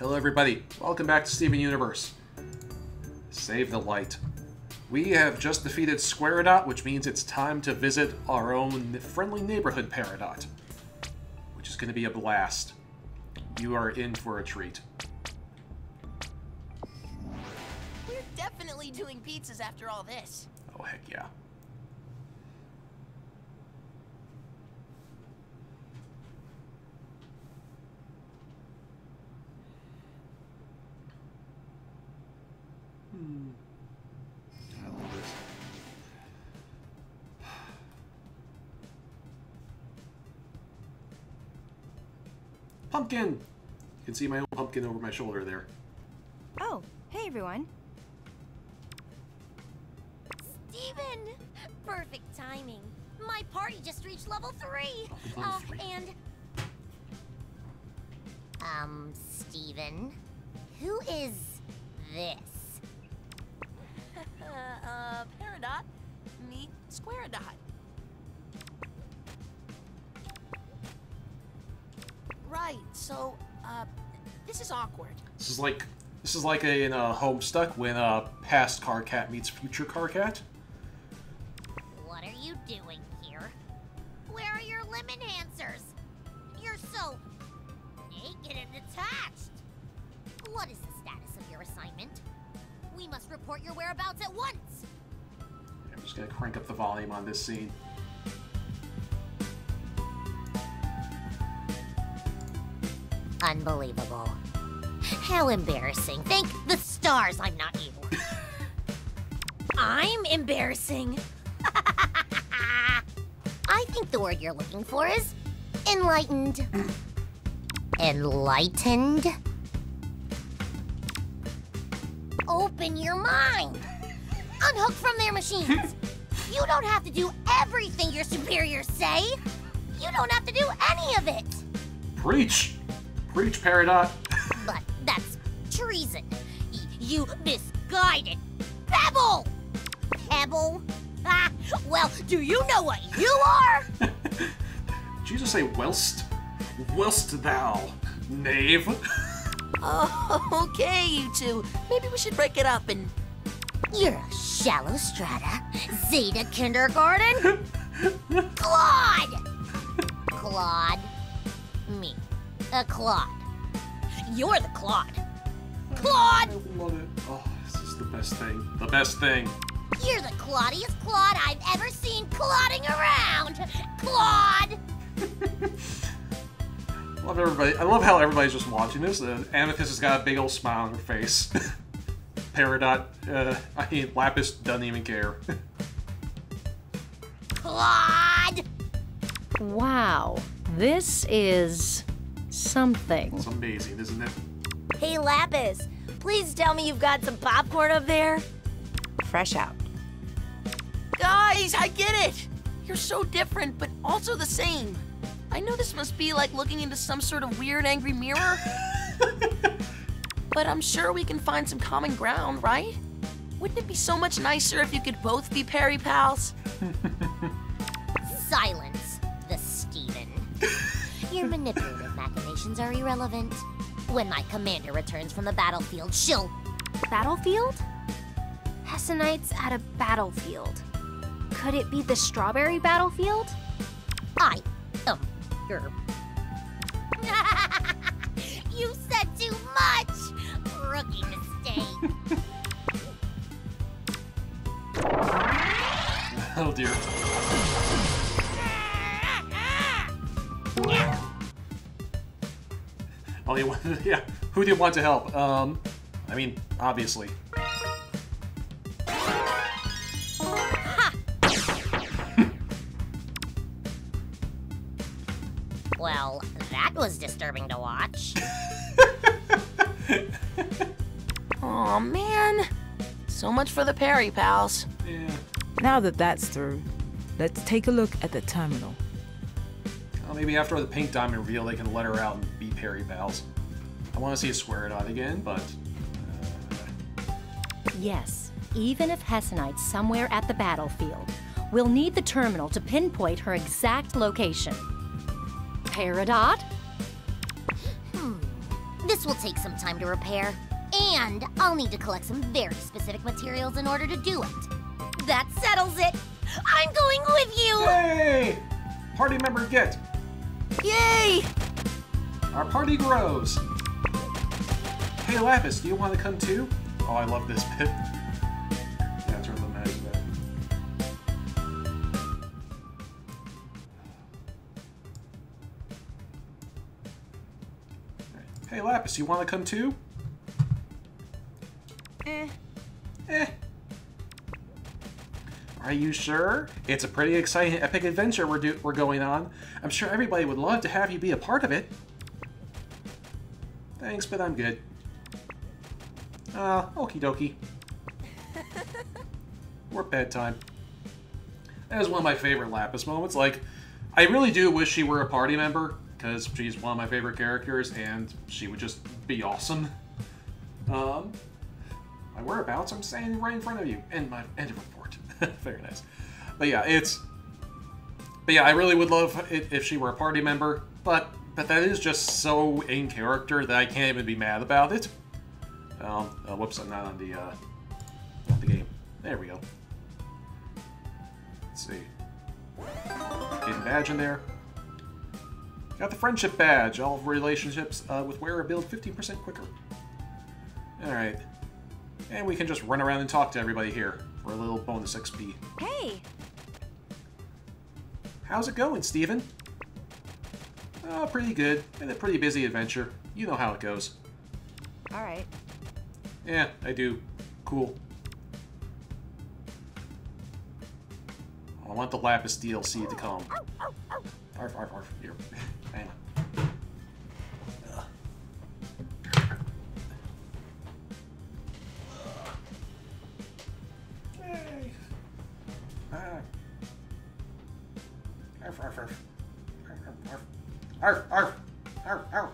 Hello everybody, welcome back to Steven Universe. Save the light. We have just defeated SquareDot, which means it's time to visit our own friendly neighborhood Peridot, which is going to be a blast. You are in for a treat. We're definitely doing pizzas after all this. Oh heck yeah. I love this. Pumpkin! You can see my own pumpkin over my shoulder there. Oh, hey everyone. Steven! Perfect timing. My party just reached level 3. Level 3. Steven, who is this? Peridot, meet SquareDot. Right, so, this is awkward. This is like in Homestuck when past Car Cat meets future Car Cat. What are you doing here? Where are your limb enhancers? You're so naked and detached. What is the status of your assignment? We must report your whereabouts at once. I'm just gonna crank up the volume on this scene. Unbelievable. How embarrassing. Thank the stars I'm not you. I'm embarrassing. I think the word you're looking for is enlightened. Enlightened? Open your mind. Unhook from their machines. You don't have to do everything your superiors say. You don't have to do any of it. Preach! Preach, Peridot! But that's treason. You misguided Pebble! Pebble? Ah, well, do you know what you are? Did you just say whilst? Whilst thou, knave? Oh, okay, you two. Maybe we should break it up and... You're a shallow strata. Zeta kindergarten? Clod! Clod. Me. A Clod. You're the Clod. Clod! I love it. Oh, this is the best thing. The best thing. You're the cloddiest Clod I've ever seen clodding around. Clod! Love everybody. I love how everybody's just watching this. Amethyst has got a big old smile on her face. Peridot, Lapis doesn't even care. Clod! Wow, this is something. It's amazing, isn't it? Hey, Lapis, please tell me you've got some popcorn up there. Fresh out. Guys, I get it! You're so different, but also the same. I know this must be like looking into some sort of weird, angry mirror. But I'm sure we can find some common ground, right? Wouldn't it be so much nicer if you could both be Peri pals? Silence the Steven. Your manipulative machinations are irrelevant. When my commander returns from the battlefield, she'll... Battlefield? Hessenites at a battlefield. Could it be the strawberry battlefield? You said too much! Rookie mistake. Oh dear. Oh, you want? Yeah. Who do you want to help? I mean, obviously. Well, that was disturbing to watch. Aw, man. So much for the Peri pals. Yeah. Now that that's through, let's take a look at the terminal. Well, maybe after the pink diamond reveal, they can let her out and be Peri pals. I want to see a SquareDot again, but... Yes, even if Hessenite's somewhere at the battlefield, we'll need the terminal to pinpoint her exact location. Peridot? This will take some time to repair, and I'll need to collect some very specific materials in order to do it. That settles it! I'm going with you! Yay! Party member get. Yay! Our party grows. Hey Lapis, do you want to come too? Oh, I love this bit. Yeah, turn the magic back. Hey Lapis, you want to come too? Eh. Are you sure? It's a pretty exciting epic adventure we're going on. I'm sure everybody would love to have you be a part of it. Thanks, but I'm good. Okie dokie. We're bedtime. That was one of my favorite Lapis moments. Like, I really do wish she were a party member, because she's one of my favorite characters, and she would just be awesome. My whereabouts, I'm standing right in front of you. End of report. Very nice. But yeah, I really would love it if she were a party member, but that is just so in character that I can't even be mad about it. Whoops, I'm not on the game. There we go. Let's see. Hidden badge in there. Got the friendship badge. All relationships with wearer build 15% quicker. Alright. And we can just run around and talk to everybody here for a little bonus XP. Hey! How's it going, Steven? Oh, pretty good. And a pretty busy adventure. You know how it goes. Alright. Yeah, I do. Cool. I want the Lapis DLC to come. Arf, arf, arf. Here. Hang on. Hey. Arf, arf, arf. Arf, arf, arf, arf.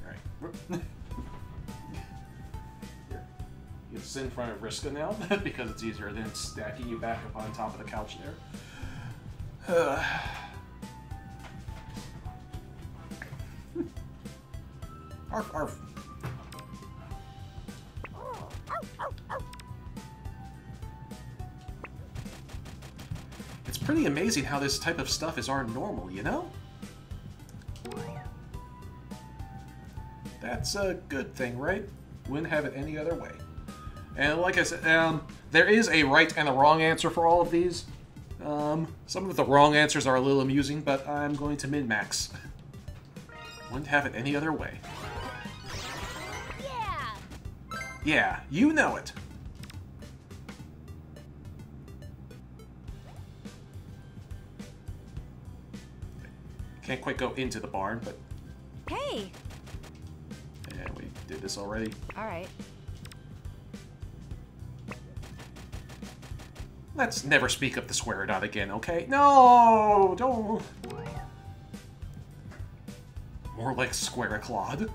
Alright. Here. You sit in front of Vriska now, because it's easier than stacking you back up on top of the couch there. Arf, arf. It's pretty amazing how this type of stuff is our normal, you know? That's a good thing, right? Wouldn't have it any other way. And like I said, there is a right and a wrong answer for all of these. Some of the wrong answers are a little amusing, but I'm going to min-max. Wouldn't have it any other way. Yeah! Yeah, you know it. Can't quite go into the barn, but... Hey! Yeah, we did this already. Alright. Let's never speak of the futurePeridot again, okay? No! Don't... More like Clod.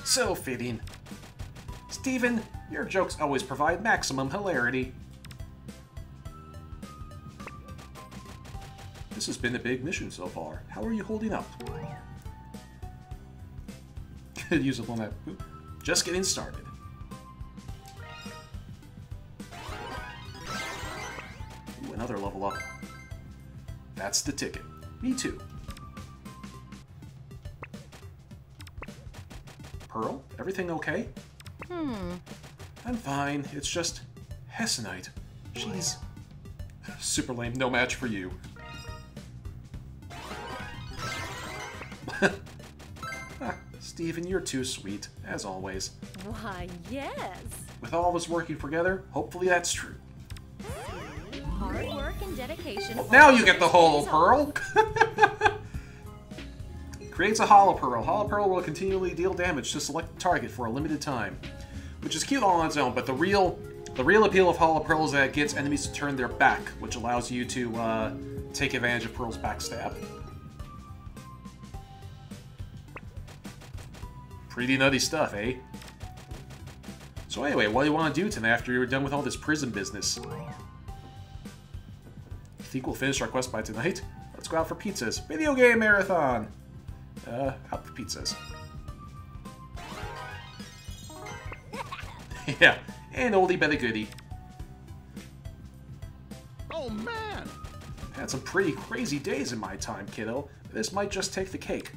So fitting. Steven, your jokes always provide maximum hilarity. This has been a big mission so far. How are you holding up? Use a little map. Just getting started. Ooh, another level up. That's the ticket. Me too. Pearl, everything okay? I'm fine. It's just Hessenite. She's super lame. No match for you. Steven, you're too sweet, as always. Why, yes. With all of us working together, hopefully that's true. Hard work and dedication. Now you get the Holo Pearl! Creates a Holo Pearl. Holo Pearl will continually deal damage to select target for a limited time. Which is cute all on its own, but the real appeal of Holo Pearl is that it gets enemies to turn their back, which allows you to take advantage of Pearl's backstab. Pretty nutty stuff, eh? So anyway, what do you want to do tonight after you're done with all this prison business? Think we'll finish our quest by tonight? Let's go out for pizzas. Video game marathon! Out for pizzas. Yeah, and oldie but a goodie. Oh, man! Had some pretty crazy days in my time, kiddo. This might just take the cake.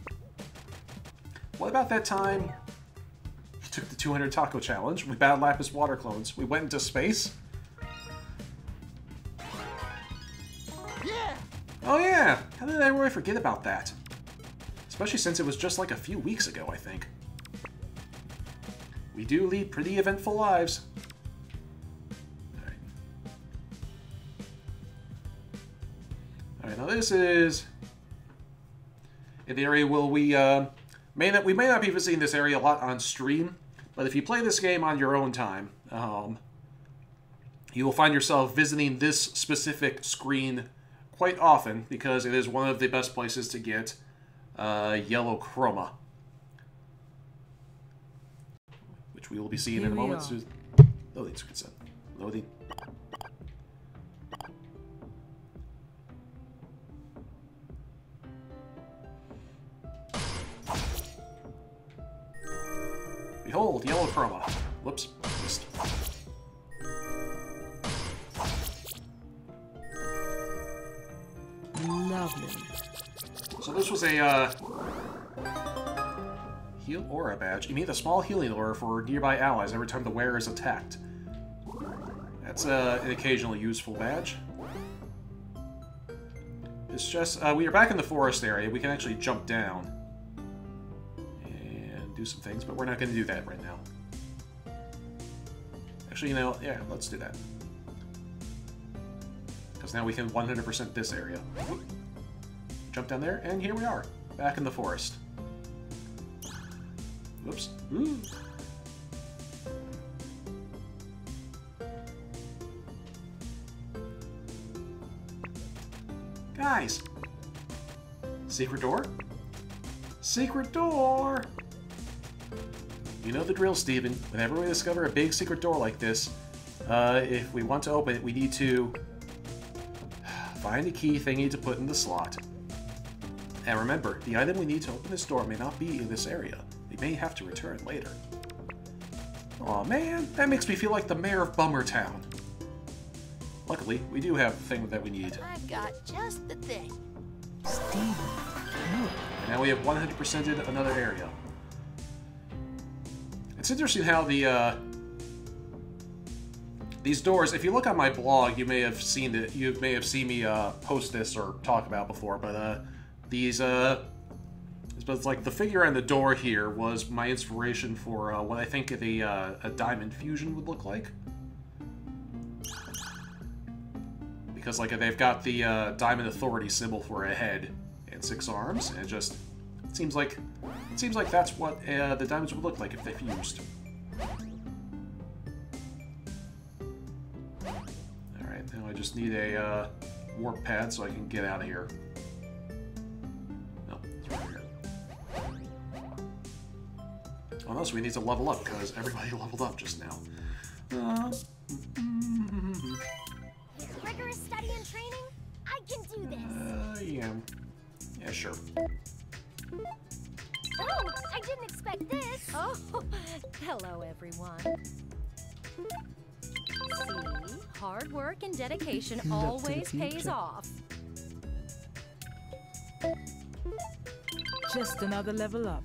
What about that time you took the 200 taco challenge? We battled Lapis water clones. We went into space? Yeah! Oh yeah! How did I really forget about that? Especially since it was just like a few weeks ago, I think. We do lead pretty eventful lives. Alright. Alright, now this is an area where we may not be visiting this area a lot on stream, but if you play this game on your own time, you will find yourself visiting this specific screen quite often because it is one of the best places to get yellow chroma, which we will be seeing in a moment. Loading screen set. Loading. Behold, yellow chroma. Whoops. Missed. Lovely. So this was a heal aura badge. You need a small healing aura for nearby allies every time the wearer is attacked. That's an occasionally useful badge. It's just we are back in the forest area. We can actually jump down and do some things, but we're not going to do that right now. Actually, you know, yeah, let's do that. Because now we can 100% this area. Whoop. Jump down there, and here we are, back in the forest. Whoops. Ooh. Guys! Secret door? Secret door! You know the drill, Steven. Whenever we discover a big secret door like this, if we want to open it, we need to find a key thingy to put in the slot. And remember, the item we need to open this door may not be in this area. We may have to return later. Aw man, that makes me feel like the mayor of Bummertown. Luckily, we do have the thing that we need. I've got just the thing. Steven, no. And now we have 100%ed another area. It's interesting how the these doors. If you look on my blog, you may have seen it. You may have seen me post this or talk about before. But these it's like the figure on the door here was my inspiration for what I think a diamond fusion would look like. Because like they've got the Diamond Authority symbol for a head and 6 arms, and it seems like that's what the diamonds would look like if they fused. All right, now I just need a warp pad so I can get out of here. No, it's right here. Unless we need to level up because everybody leveled up just now. Rigorous study and training? I can do this. Yeah, sure. Oh, I didn't expect this. Oh, hello everyone. See, hard work and dedication Look to the always pays future. off. Just another level up.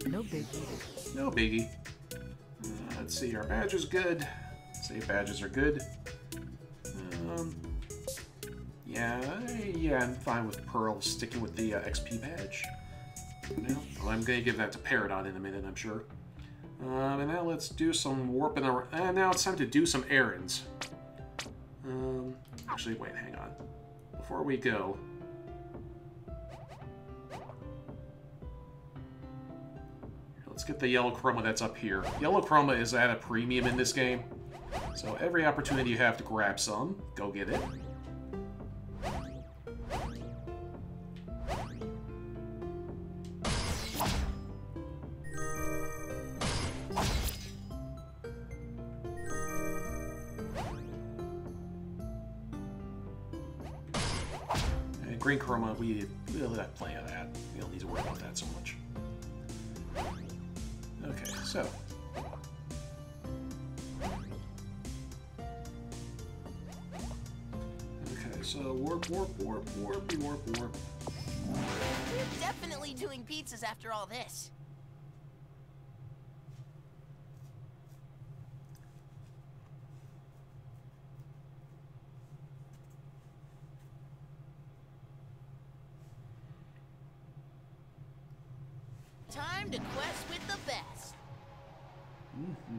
No biggie. No biggie. Let's see, our badge is good. Save badges are good. Yeah, I'm fine with Pearl sticking with the XP badge. Well, I'm going to give that to Peridot in a minute, I'm sure. And now let's do some warping around. And now it's time to do some errands. Actually, wait, hang on. Before we go... Let's get the yellow chroma that's up here. Yellow chroma is at a premium in this game. So every opportunity you have to grab some, go get it. green chroma, we have plenty of that. We don't need to worry about that so much. Okay, so. Okay, so warp, warp, warp, warpy, warp, warp. We're definitely doing pizzas after all this. Time to quest with the best. Mm-hmm.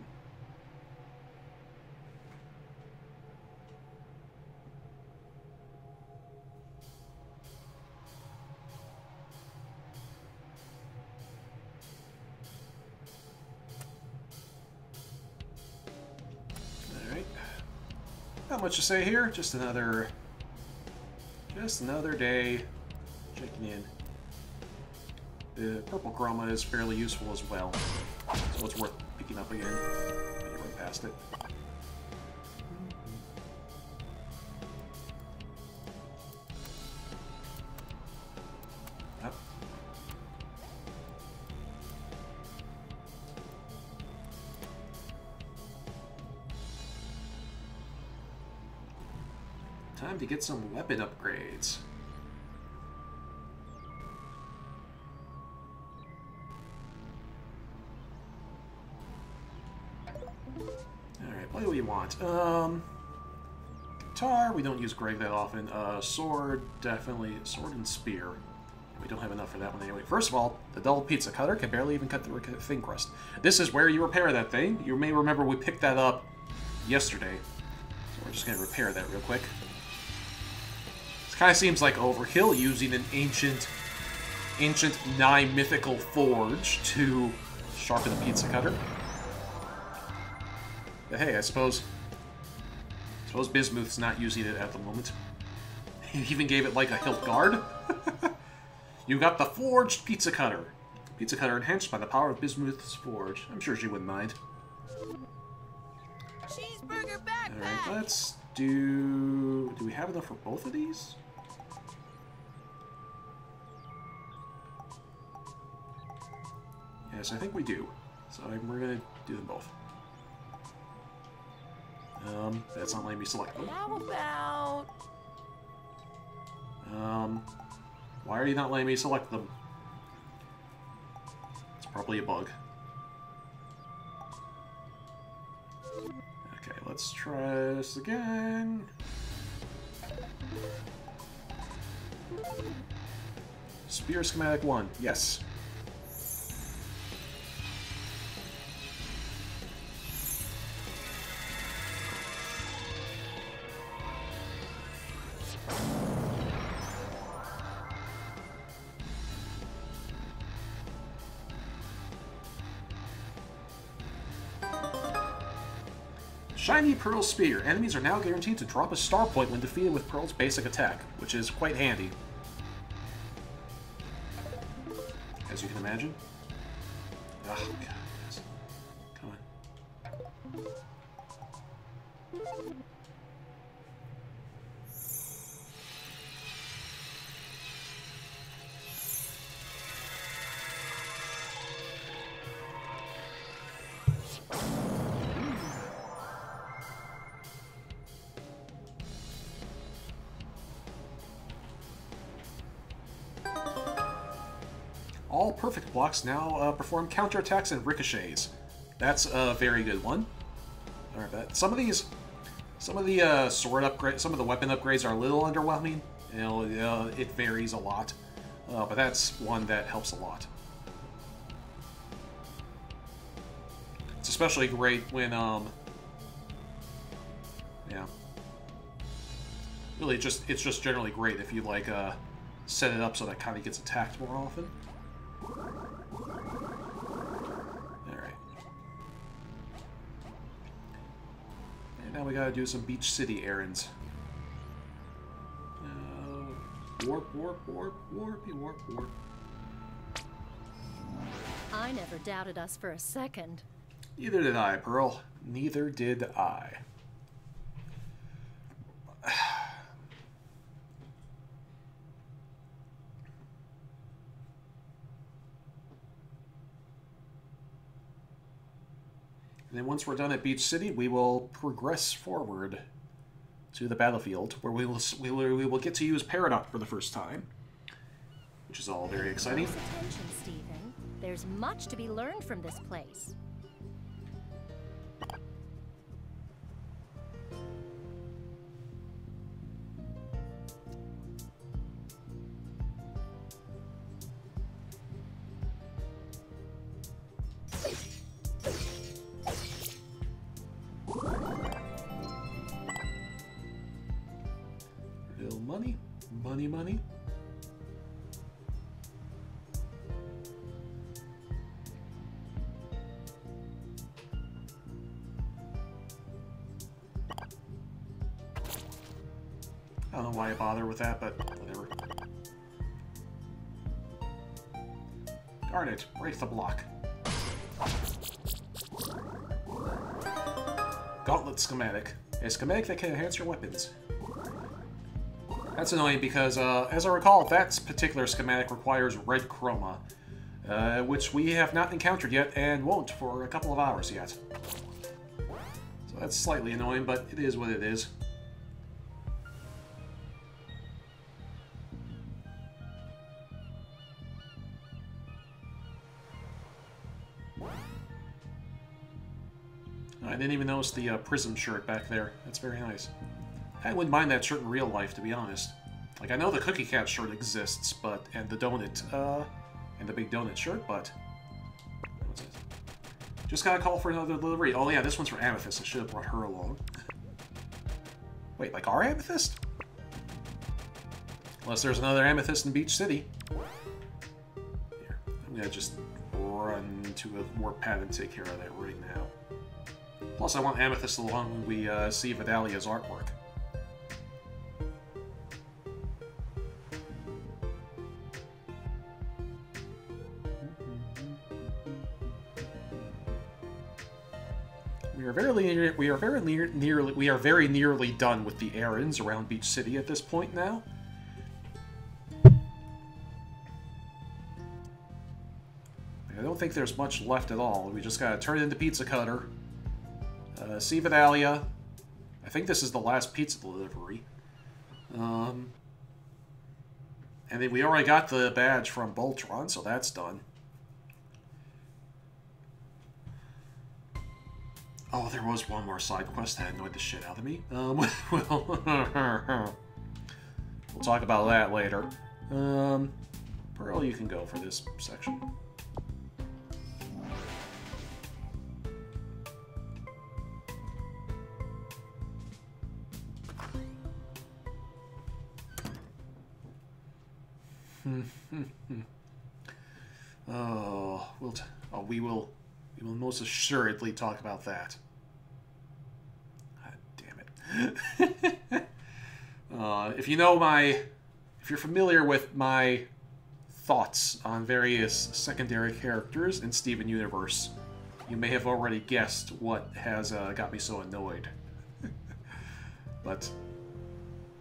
Alright. Not much to say here, just another day checking in. The purple chroma is fairly useful as well, so it's worth picking up again. Get right past it. Up. Time to get some weapon upgrades. Alright, what do we want? Guitar, we don't use Greg that often. Sword, definitely. Sword and spear. We don't have enough for that one anyway. First of all, the double pizza cutter can barely even cut the thin crust. This is where you repair that thing. You may remember we picked that up yesterday. So we're just going to repair that real quick. This kind of seems like overkill using an ancient nigh-mythical forge to sharpen a pizza cutter. But hey, I suppose Bismuth's not using it at the moment. He even gave it like a hilt guard. You got the forged pizza cutter. Pizza cutter enhanced by the power of Bismuth's forge. I'm sure she wouldn't mind. Cheeseburger backpack. Alright, let's do... Do we have enough for both of these? Yes, I think we do. So we're gonna do them both. That's not letting me select them. How about... Why are you not letting me select them? It's probably a bug. Okay, let's try this again. Spear schematic 1, yes. Shiny Pearl Spear. Enemies are now guaranteed to drop a star point when defeated with Pearl's basic attack, which is quite handy. As you can imagine. Oh, God. Come on. All perfect blocks now perform counterattacks and ricochets. That's a very good one. All right, but some of the sword upgrades, some of the weapon upgrades are a little underwhelming. You know, it varies a lot, but that's one that helps a lot. It's especially great when yeah. Really, it's just generally great if you like set it up so that kind of gets attacked more often. Alright. And now we gotta do some Beach City errands. Warp, warp, warp, warpy, warp, warp. I never doubted us for a second. Neither did I, Pearl. Neither did I. And then once we're done at Beach City, we will progress forward to the battlefield, where we will get to use Peridot for the first time, which is all very exciting. Close attention, Stephen. There's much to be learned from this place. Real money, money. I don't know why I bother with that, but whatever. Darn it, break the block. Gauntlet schematic. A schematic that can enhance your weapons. That's annoying because, as I recall, that particular schematic requires red chroma, which we have not encountered yet and won't for a couple of hours yet. So that's slightly annoying, but it is what it is. I didn't even notice the prism shirt back there. That's very nice. I wouldn't mind that shirt in real life, to be honest. Like, I know the Cookie Cat shirt exists, but... and the donut, and the big donut shirt, but... what's it? Just gotta call for another delivery. Oh yeah, this one's for Amethyst. I should have brought her along. Wait, like our Amethyst? Unless there's another Amethyst in Beach City. Here, I'm gonna just run to a warp pad and take care of that right now. Plus, I want Amethyst along when we see Vidalia's artwork. We are very nearly done with the errands around Beach City at this point now. I don't think there's much left at all. We just gotta turn it into Pizza Cutter. See Vidalia. I think this is the last pizza delivery. And then we already got the badge from Boltron, so that's done. Oh, there was one more side quest that annoyed the shit out of me. We'll talk about that later. Pearl, you can go for this section. We will most assuredly talk about that. God damn it. If you're familiar with my thoughts on various secondary characters in Steven Universe, you may have already guessed what has got me so annoyed. But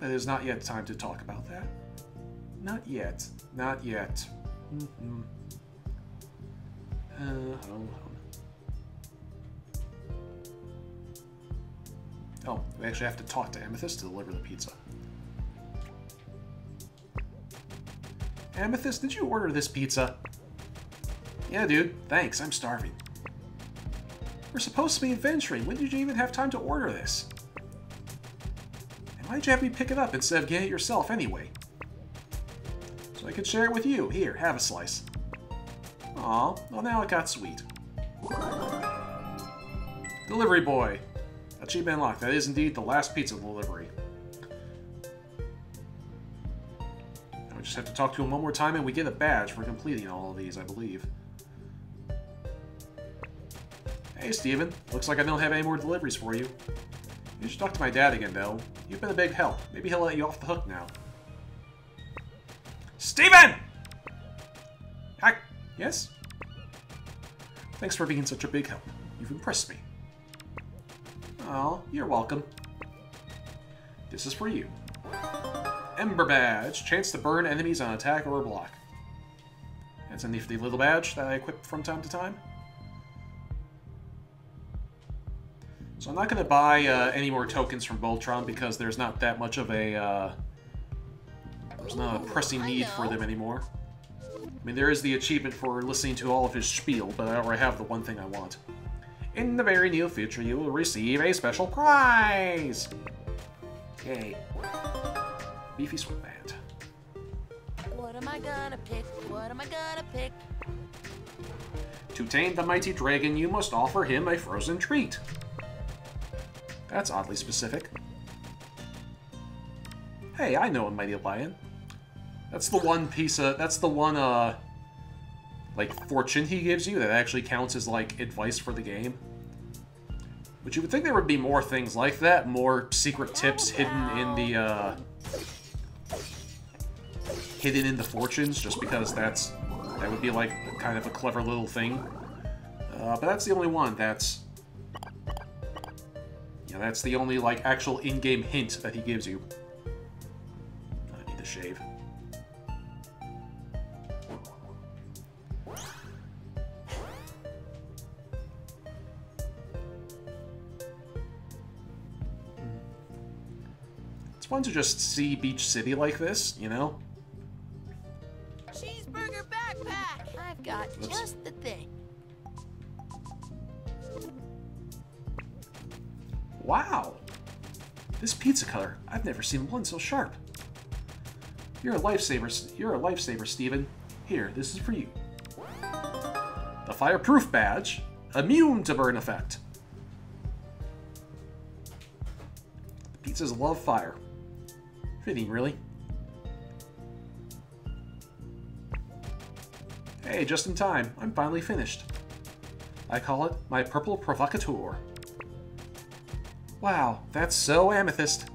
it is not yet time to talk about that. Not yet. Not yet. Oh, we actually have to talk to Amethyst to deliver the pizza. Amethyst, did you order this pizza? Yeah, dude. Thanks. I'm starving. We're supposed to be adventuring. When did you even have time to order this? And why'd you have me pick it up instead of getting it yourself anyway? So I could share it with you. Here, have a slice. Aw, well now it got sweet. Delivery boy. Achievement unlocked. That is indeed the last pizza delivery. Now we just have to talk to him one more time and we get a badge for completing all of these, I believe. Hey, Steven. Looks like I don't have any more deliveries for you. You should talk to my dad again, though. You've been a big help. Maybe he'll let you off the hook now. Steven! Hi. Yes? Thanks for being such a big help. You've impressed me. Oh, you're welcome. This is for you. Ember Badge. Chance to burn enemies on attack or block. That's a nifty little badge that I equip from time to time. So I'm not going to buy any more tokens from Voltron because there's not that much of a... there's not a pressing need for them anymore. I mean, there is the achievement for listening to all of his spiel, but I already have the one thing I want. In the very near future, you will receive a special prize! Yay. Beefy sweatband. What am I gonna pick? What am I gonna pick? To tame the mighty dragon, you must offer him a frozen treat. That's oddly specific. Hey, I know a mighty lion. That's the one piece of... That's the one, like, fortune he gives you that actually counts as, like, advice for the game. But you would think there would be more things like that, more secret tips hidden in the, hidden in the fortunes, just because that would be, like, kind of a clever little thing. But that's the only one that's... Yeah, that's the only, like, actual in-game hint that he gives you. I need to shave. It's fun to just see Beach City like this, you know? Cheeseburger backpack! I've got just the thing. Wow! This pizza cutter, I've never seen one so sharp. You're a lifesaver, Steven. Here, this is for you. The fireproof badge, immune to burn effect. The pizzas love fire. Fitting, really. Hey, just in time. I'm finally finished. I call it my purple provocateur. Wow, that's so amethyst.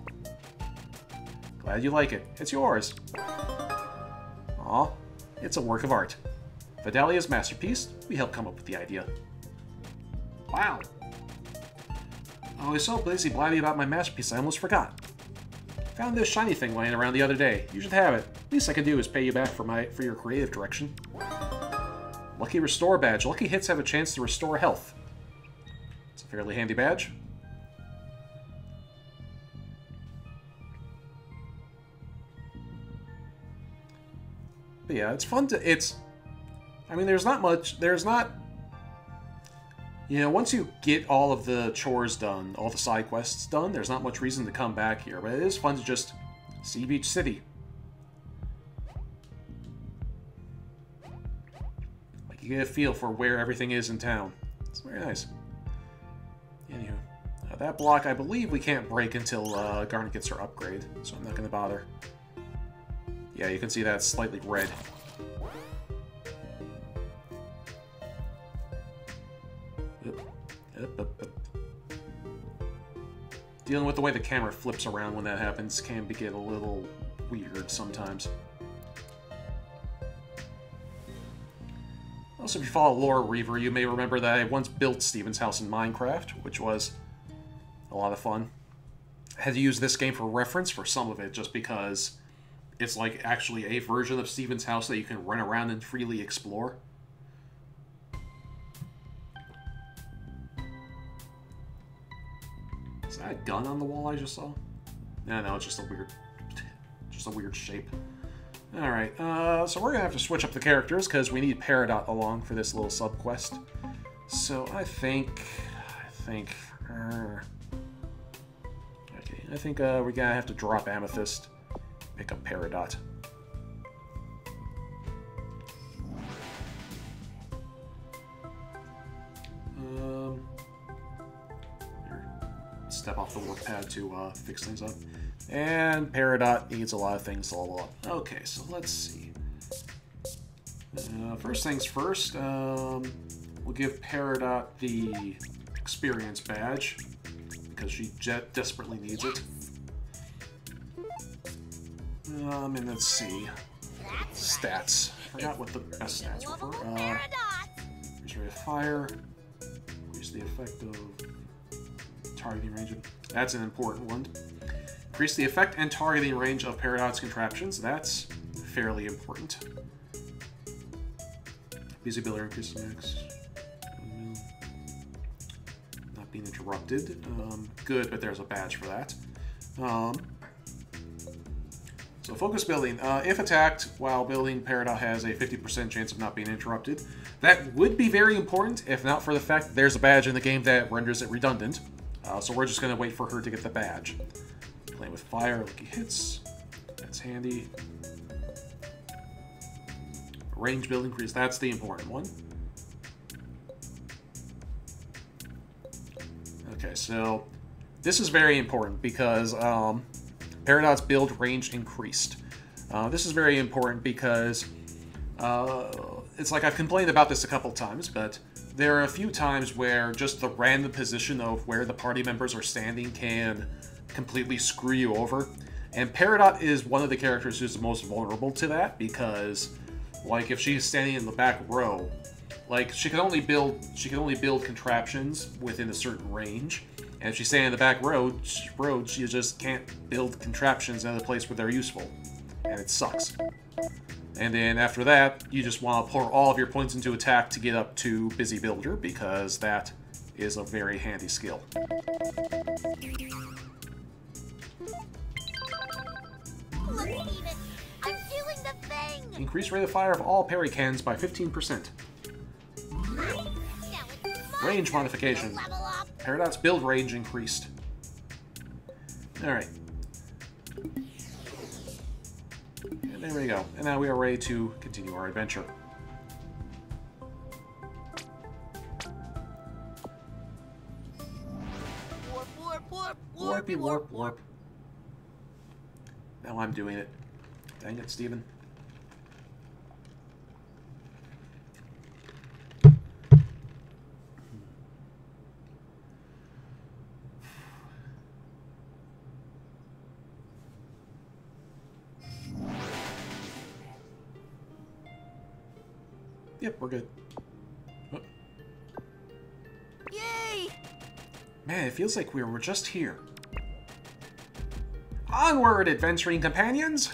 Glad you like it. It's yours. Aw, it's a work of art. Vidalia's masterpiece. We helped come up with the idea. Wow. I was so busy blabbing about my masterpiece I almost forgot. Found this shiny thing laying around the other day. You should have it. Least I can do is pay you back for your creative direction. Lucky Restore badge. Lucky hits have a chance to restore health. It's a fairly handy badge. But yeah, it's fun to... I mean, there's not much... There's not... You know, once you get all of the chores done, all the side quests done, there's not much reason to come back here. But it is fun to just see Beach City. Like, you get a feel for where everything is in town. It's very nice. Anywho, that block, I believe we can't break until Garnet gets her upgrade, so I'm not going to bother. Yeah, you can see that's slightly red. Yep. Dealing with the way the camera flips around when that happens can get a little weird sometimes. Also, if you follow Lore Reaver, you may remember that I once built Steven's house in Minecraft, which was a lot of fun. I had to use this game for reference for some of it, just because it's like actually a version of Steven's house that you can run around and freely explore. Is that a gun on the wall I just saw? No, it's just a weird shape. Alright, so we're gonna have to switch up the characters because we need Peridot along for this little sub-quest. So I think we're gonna have to drop Amethyst, pick up Peridot. Step off the work pad to fix things up. And Peridot needs a lot of things to level up. Okay, so let's see. First things first, we'll give Peridot the experience badge, because she desperately needs it. And let's see. Stats. I forgot what the best stats were for. Increase rate of fire. Increase the effect of targeting range. That's an important one. Increase the effect and targeting range of Peridot's contraptions. That's fairly important. Busy builder increases max. Not be being interrupted. Good, but there's a badge for that. So focus building. If attacked while building, Peridot has a 50% chance of not being interrupted. That would be very important, if not for the fact that there's a badge in the game that renders it redundant. So we're just going to wait for her to get the badge. Playing with fire, lucky hits. That's handy. Range build increase, that's the important one. Okay, so this is very important because Peridot's build range increased. This is very important because it's like I've complained about this a couple times, but there are a few times where just the random position of where the party members are standing can completely screw you over. And Peridot is one of the characters who's the most vulnerable to that because, like, if she's standing in the back row, like, she can only build contraptions within a certain range. And if she's standing in the back road, she just can't build contraptions in a place where they're useful. And it sucks. And then after that, you just want to pour all of your points into attack to get up to Busy Builder, because that is a very handy skill. Look, Steven, I'm doing the thing! Increase rate of fire of all parry cannons by 15%. Now it's Range my modification. turn to level up. Peridot's build range increased. Alright. And there we go. And now we are ready to continue our adventure. Warp, warp, warp, Warpy warp warp. Now I'm doing it. Dang it, Steven. Yep, we're good. Oh. Yay! Man, it feels like we were just here. Onward, adventuring companions!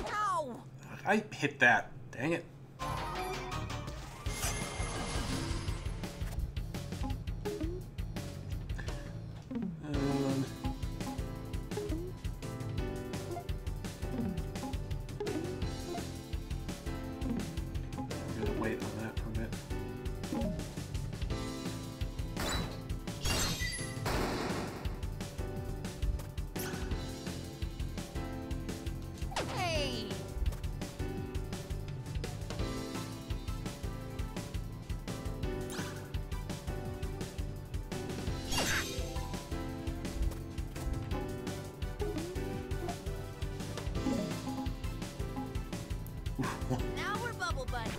Ow! I hit that. Dang it. I'm gonna wait on that for a bit. Hey! Now we're bubble buddies.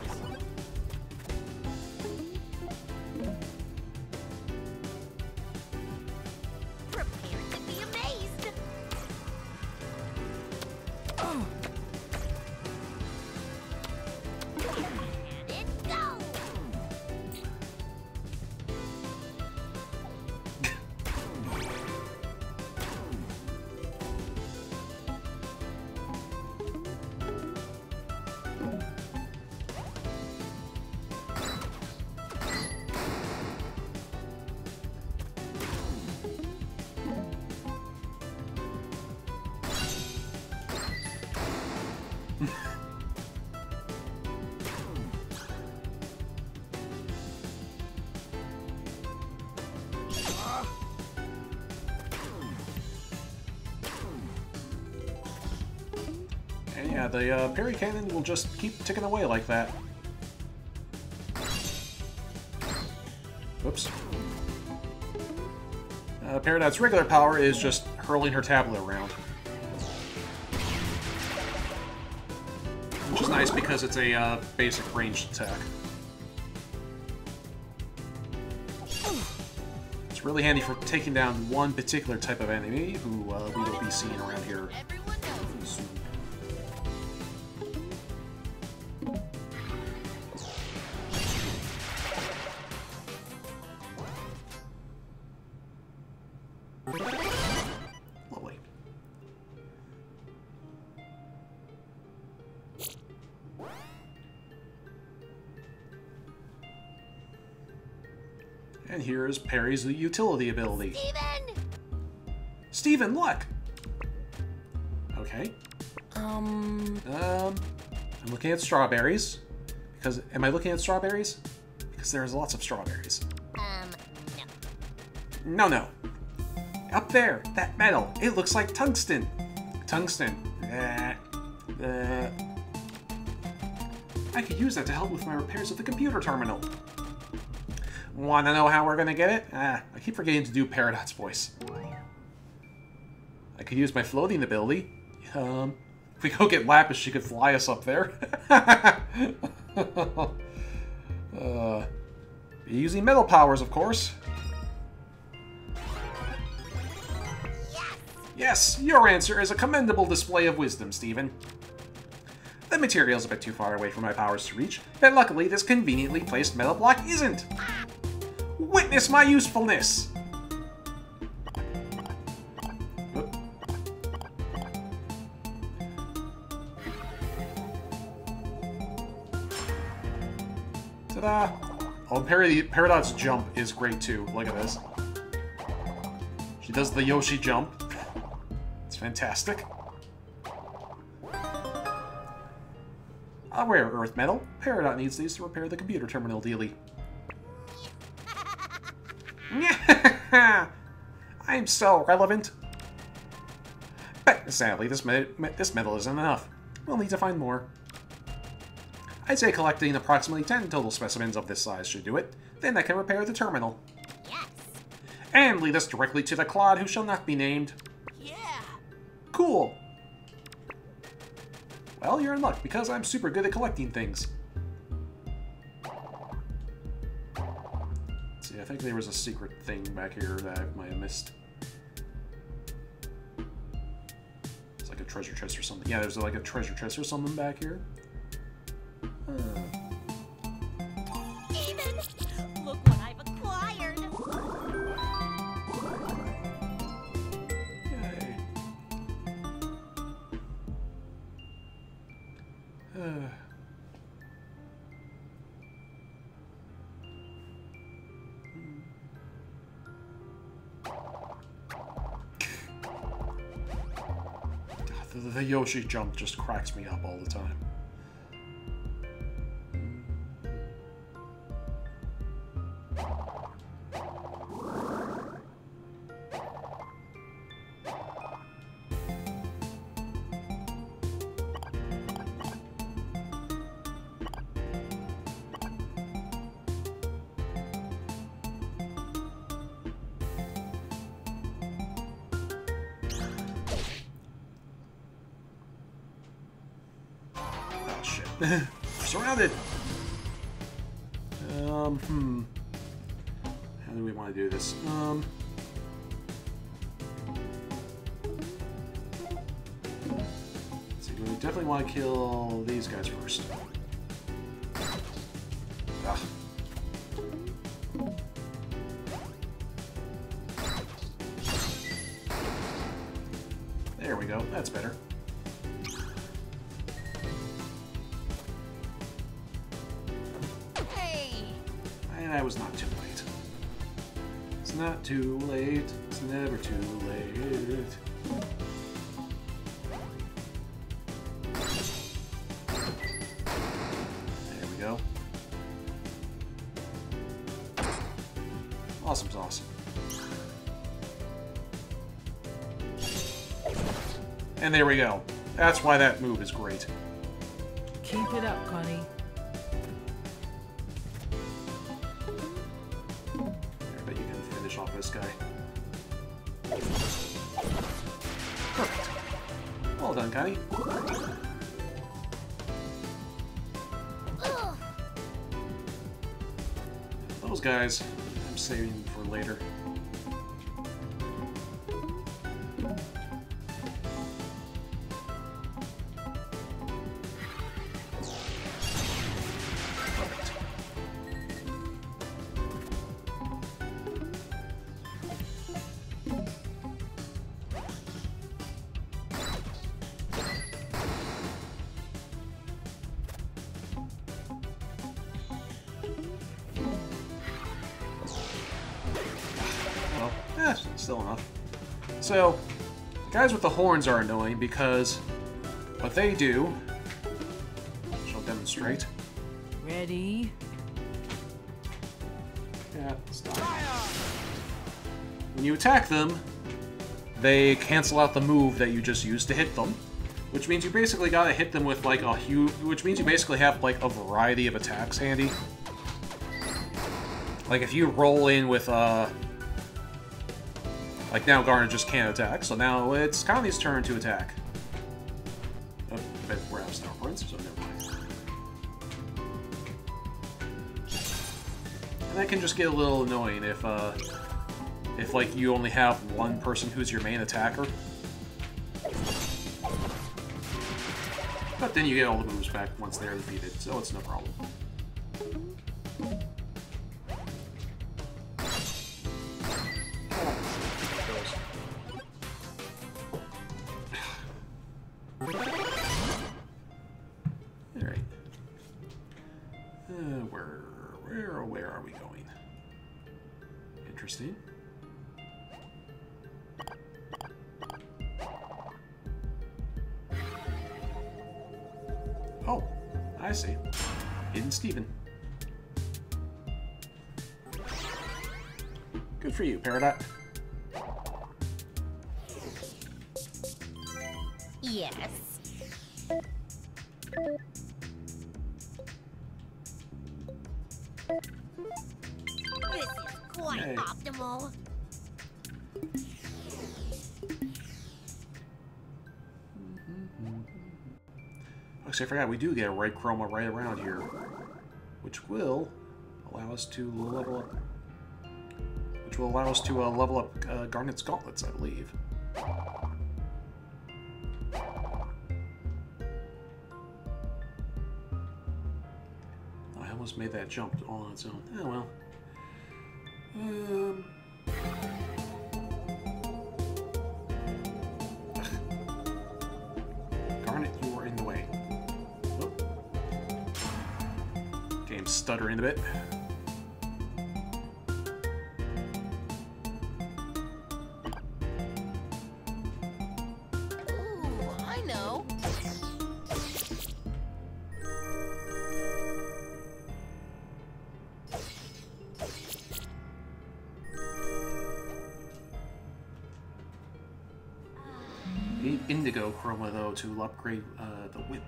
Prepare to be amazed. And it go. And yeah, the parry cannon will just keep ticking away like that. Whoops. Peridot's regular power is just hurling her tablet around. Which is nice because it's a basic ranged attack. It's really handy for taking down one particular type of enemy who we will be seeing around here Everyone knows. soon. Lovely. And here is Perry's utility ability. Steven, look! Okay. I'm looking at strawberries. Because, am I looking at strawberries? Because there's lots of strawberries. No. No. Up there, that metal. It looks like tungsten. Tungsten. I could use that to help with my repairs of the computer terminal. Wanna know how we're gonna get it? I keep forgetting to do Peridot's voice. I could use my floating ability. If we go get Lapis, she could fly us up there. Using metal powers, of course. Yes, your answer is a commendable display of wisdom, Steven. The material's a bit too far away for my powers to reach, but luckily this conveniently placed metal block isn't. Witness my usefulness! Oop. Ta-da! Oh, Peridot's jump is great too. Look at this. She does the Yoshi jump. It's fantastic. A rare earth metal. Peridot needs these to repair the computer terminal dealy. I'm so relevant. But sadly, this metal isn't enough. We'll need to find more. I'd say collecting approximately 10 total specimens of this size should do it. Then I can repair the terminal. Yes. And lead us directly to the Clod who shall not be named. Yeah. Cool. Well, you're in luck, because I'm super good at collecting things. Let's see, I think there was a secret thing back here that I might have missed. It's like a treasure chest or something. Yeah, there's like a treasure chest or something back here. Steven, look what I've acquired. Yay. The Yoshi jump just cracks me up all the time. Surrounded! How do we want to do this? Let's see, we definitely want to kill these guys first. Ugh. There we go, that's better. That was not too late. It's not too late. It's never too late. There we go. Awesome sauce. And there we go. That's why that move is great. Keep it up, Connie. Off this guy. Perfect. Well done, Connie. Those guys, I'm saving for later. still enough. So, guys with the horns are annoying because what they do... I'll demonstrate. Ready? Yeah, stop. When you attack them, they cancel out the move that you just used to hit them, which means you basically gotta hit them with like a huge... Which means you basically have like a variety of attacks handy. Like if you roll in with like now Garnet just can't attack, so now it's Connie's turn to attack. Oh, but we're out of Star Points, so never mind. And that can just get a little annoying if like you only have one person who's your main attacker. But then you get all the moves back once they're defeated, so it's no problem. Alright. Where are we going? Interesting. Oh, I see. Hidden Steven. Good for you, Peridot. Yes. This is quite Hey. optimal. Actually, I forgot, we do get a red chroma right around here, which will allow us to level up. Which will allow us to level up Garnet's gauntlets, I believe. I almost made that jump all on its own. Oh well. Garnet, you are in the way. Oh. Game's stuttering a bit. Ooh, I know. Need indigo chroma though to upgrade the whip.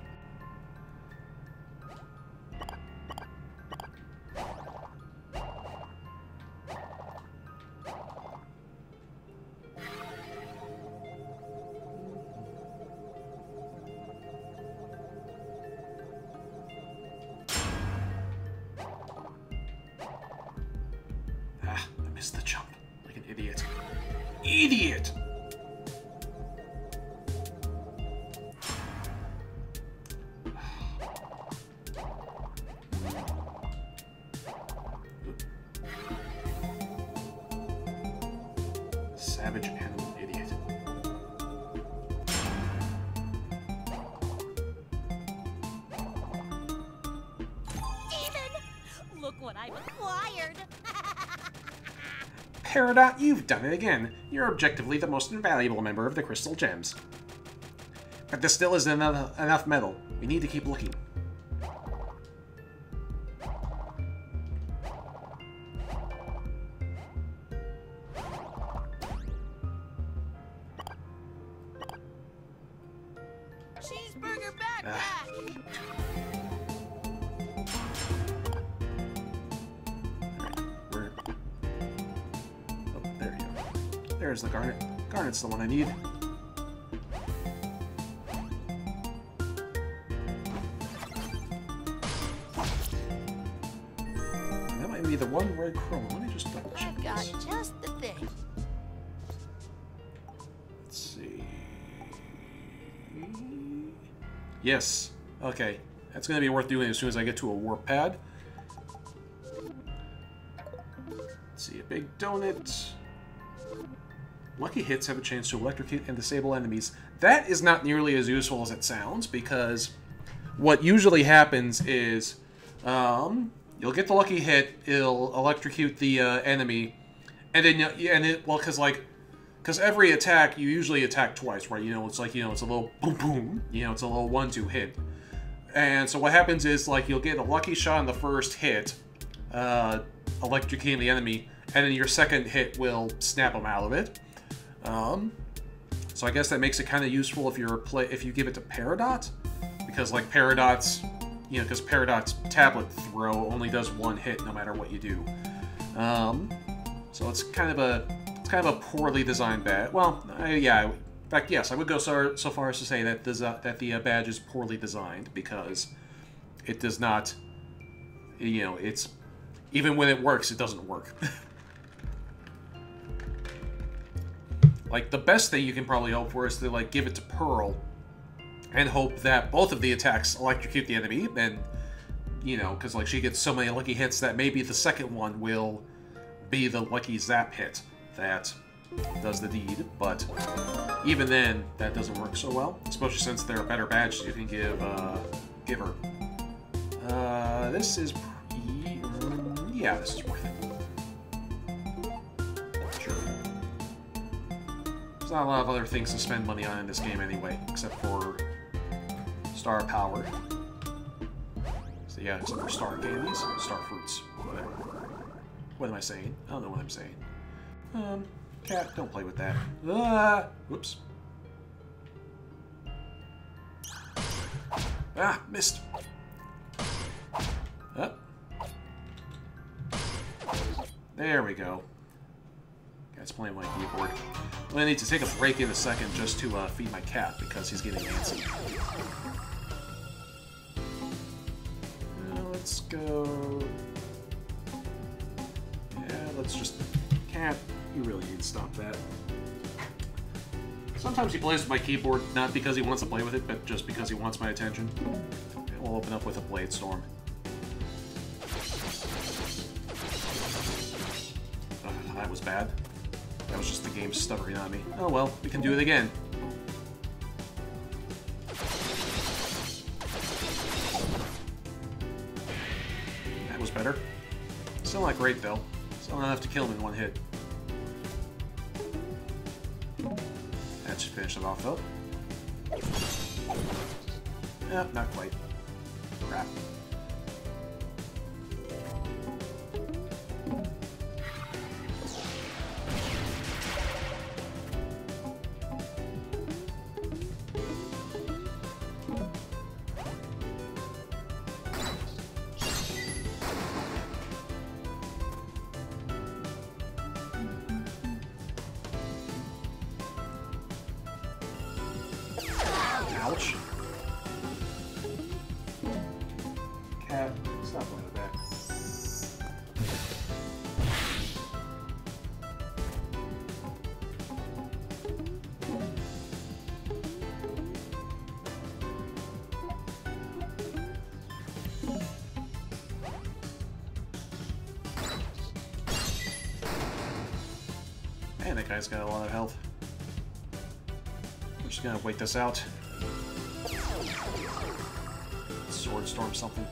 Ah, I missed the jump like an idiot. Idiot! Savage and idiot. Steven! Look what I've acquired! Peridot, you've done it again. You're objectively the most invaluable member of the Crystal Gems. But there still isn't enough metal. We need to keep looking. Cheeseburger backpack! Where? Oh, there you go. There's the Garnet. Garnet's the one I need. That might be the one red chroma. Let me just double check I've got this. just the thing. Let's see. Yes. Okay. That's going to be worth doing as soon as I get to a warp pad. Let's see. A big donut. Lucky hits have a chance to electrocute and disable enemies. That is not nearly as useful as it sounds, because what usually happens is you'll get the lucky hit, it'll electrocute the enemy, and then well, because like because every attack, you usually attack twice, right? You know, it's like, you know, it's a little boom boom, you know, it's a little 1-2 hit. And so what happens is, like, you'll get a lucky shot on the first hit, electrocuting the enemy, and then your second hit will snap them out of it. So I guess that makes it kind of useful if you give it to Peridot, because like Peridot's, you know, because Peridot's tablet throw only does 1 hit no matter what you do. So it's kind of a poorly designed badge. Well, yeah. In fact, yes, I would go so far as to say that the badge is poorly designed, because it does not, you know, it's, even when it works, it doesn't work. Like, the best thing you can probably hope for is to, like, give it to Pearl and hope that both of the attacks electrocute the enemy, and, you know, because, like, she gets so many lucky hits that maybe the second one will be the lucky zap hit that does the deed, but even then, that doesn't work so well, especially since there are better badges you can give her. This is yeah, this is worth it. Sure. There's not a lot of other things to spend money on in this game anyway, except for star power. So yeah, except for star candies, star fruits, whatever. What am I saying? I don't know what I'm saying. Cat, don't play with that. Whoops. Ah, missed. Up. There we go. Cat's playing my keyboard. Well, I need to take a break in a second just to feed my cat because he's getting antsy. Let's go. Yeah, let's just. Cat, you really need to stop that. Sometimes he plays with my keyboard not because he wants to play with it, but just because he wants my attention. And we'll open up with a Blade Storm. That was bad. That was just the game stuttering on me. Oh well, we can do it again. That was better. Still not great though. Still not enough to kill him in 1 hit. That should finish it off though. Not quite. Crap. Ouch. Cat, stop playing with that. Man, that guy's got a lot of health. We're just gonna wait this out. Sword storm something.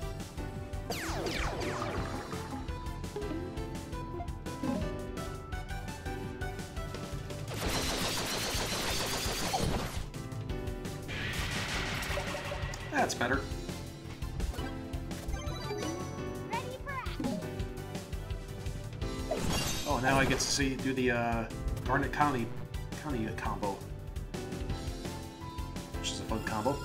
That's better. Oh, now I get to do the Garnet County combo, which is a fun combo.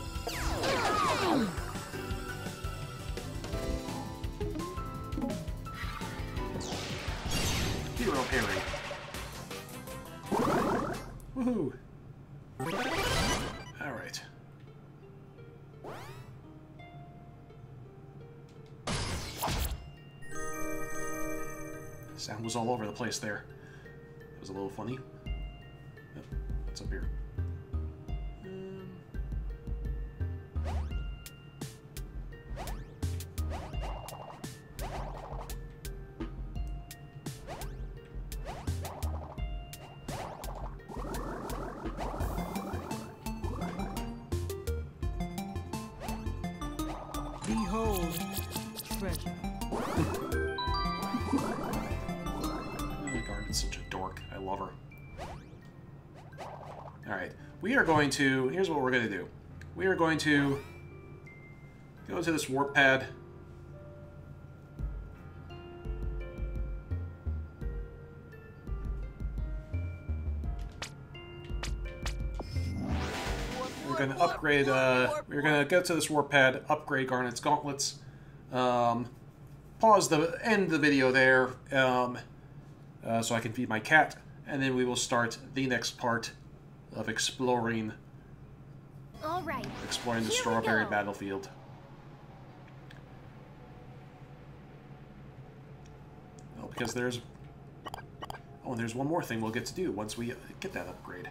Hero parry. Woohoo! Alright. Sound was all over the place there. It was a little funny. Oh, what's up here? Behold, treasure. Garnet's such a dork. I love her. Alright, we are going to... Here's what we're going to do. We are going to go to this warp pad. We're going to upgrade, we're going to go to this warp pad, upgrade Garnet's gauntlets, pause the end of the video there, so I can feed my cat, and then we will start the next part of exploring the strawberry battlefield. Oh, because there's... Oh, and there's one more thing we'll get to do once we get that upgrade.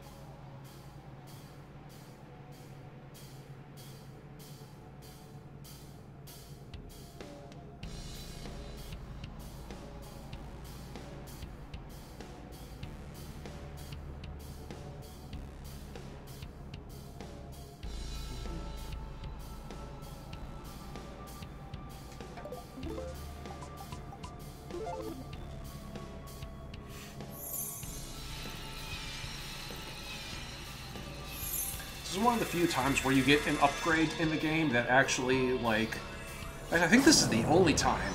This is one of the few times where you get an upgrade in the game that actually, like... I think this is the only time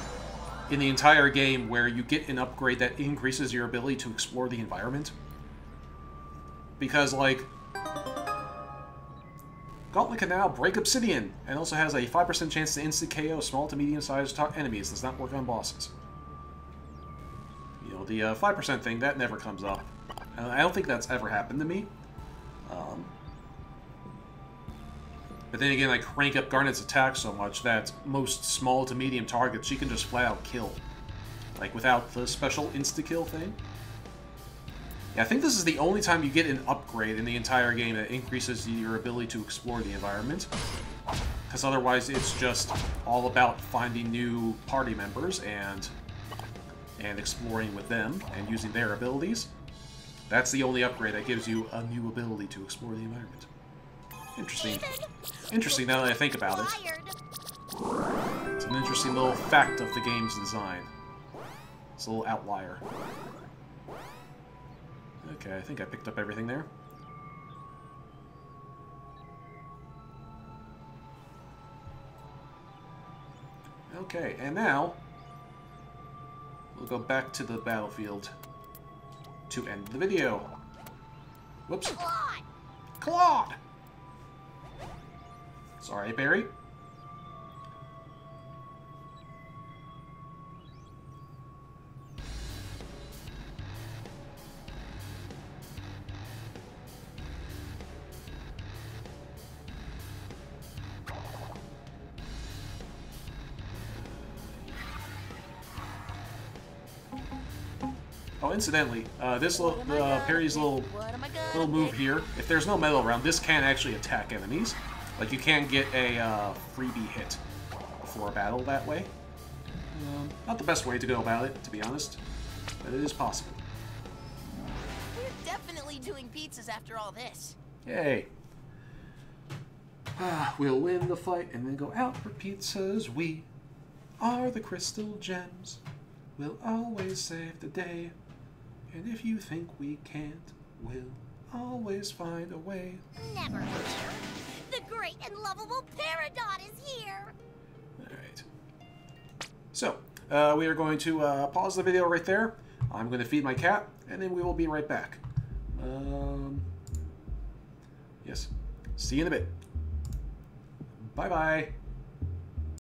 in the entire game where you get an upgrade that increases your ability to explore the environment. Because, like... Gauntlet can now break obsidian, and also has a 5% chance to insta-KO small to medium-sized enemies. Does not work on bosses. You know, the 5% thing, that never comes up. I don't think that's ever happened to me. But then again, I crank up Garnet's attack so much that most small to medium targets she can just flat out kill. Like, without the special insta-kill thing. Yeah, I think this is the only time you get an upgrade in the entire game that increases your ability to explore the environment. Because otherwise it's just all about finding new party members and exploring with them and using their abilities. That's the only upgrade that gives you a new ability to explore the environment. Interesting. Interesting now that I think about it. It's an interesting little fact of the game's design. It's a little outlier. Okay, I think I picked up everything there. Okay, and now we'll go back to the battlefield to end the video. Whoops. Clod! Sorry, Barry. Oh, incidentally, this little, Perry's little move here, if there's no metal around, this can actually attack enemies. Like, you can get a freebie hit before a battle that way. Not the best way to go about it, to be honest, but it is possible. We're definitely doing pizzas after all this. Yay. We'll win the fight and then go out for pizzas. We are the crystal gems. We'll always save the day. And if you think we can't, we'll always find a way. Never fear. The great and lovable Peridot is here! Alright. So, we are going to pause the video right there. I'm going to feed my cat, and then we will be right back. Yes. See you in a bit. Bye-bye.